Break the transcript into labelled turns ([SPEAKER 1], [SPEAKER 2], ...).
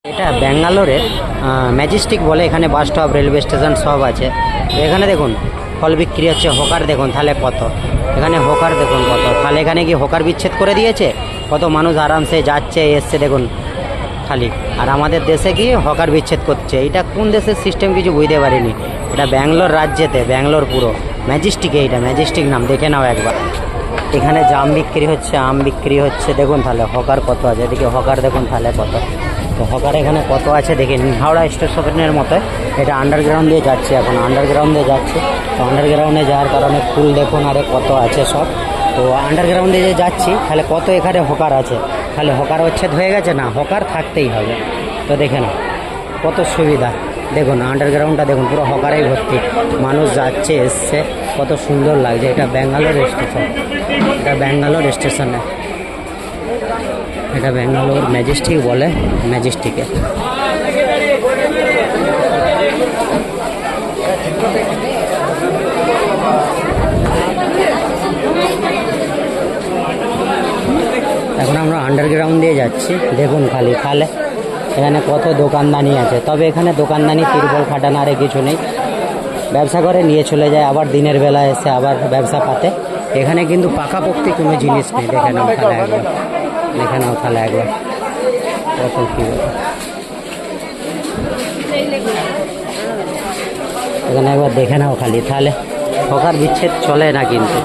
[SPEAKER 1] এটা ব্যাঙ্গালোরের ম্যাজেস্টিক বলে, এখানে বাস স্টপ রেলওয়ে স্টেশন সব আছে। তো এখানে দেখুন ফল বিক্রি হচ্ছে, হকার দেখুন তাহলে কত, এখানে হকার দেখুন কত, তাহলে এখানে কি হকার বিচ্ছেদ করে দিয়েছে, কত মানুষ আরামসে যাচ্ছে এসছে দেখুন খালি। আর আমাদের দেশে কি হকার বিচ্ছেদ করছে, এটা কোন দেশের সিস্টেম কিছু বুঝতে পারিনি। এটা ব্যাঙ্গালোর রাজ্যেতে, ব্যাঙ্গালোর পুরো ম্যাজেস্টিকে, এটা ম্যাজেস্টিক নাম, দেখে নাও একবার। এখানে জাম বিক্রি হচ্ছে, আম বিক্রি হচ্ছে, দেখুন তাহলে হকার কত আছে, এদিকে হকার দেখুন তাহলে কত। তো হকার এখানে কত আছে দেখে নিন। হাওড়া স্টেশনের মতো এটা আন্ডারগ্রাউন্ড দিয়ে যাচ্ছে, এখন আন্ডারগ্রাউন্ড দিয়ে যাচ্ছে। তো আন্ডারগ্রাউন্ডে যাওয়ার কারণে ফুল দেখুন আরে কত আছে সব। তো আন্ডারগ্রাউন্ডে যে যাচ্ছি তাহলে কত এখানে হকার আছে, তাহলে হকার উচ্ছেদ হয়ে গেছে না, হকার থাকতেই হবে। তো দেখে না কত সুবিধা, দেখুন আন্ডারগ্রাউন্ডটা দেখুন পুরো হকারেই ভর্তি, মানুষ যাচ্ছে এসছে, কত সুন্দর লাগছে। এটা ব্যাঙ্গালোর স্টেশন, এটা ব্যাঙ্গালোর স্টেশনে, এটা ব্যাঙ্গালোর ম্যাজেস্টিক বলে, ম্যাজেস্টিকে। এখন আমরা আন্ডারগ্রাউন্ড দিয়ে যাচ্ছি, দেখুন খালি তাহলে এখানে কত দোকানদানি আছে। তবে এখানে দোকানদানি তিরপল খাটানো আরে কিছু নেই, ব্যবসা করে নিয়ে চলে যায়, আবার দিনের বেলা এসে আবার ব্যবসা পাতে। এখানে কিন্তু পাকাপোক্তি কোনো জিনিস নেই, দেখে নাও তাহলে একবার, দেখে নাও তাহলে একবার কত কী এখানে একবার দেখে নাও খালি, তাহলে হকার বিচ্ছেদ চলে না কিন্তু।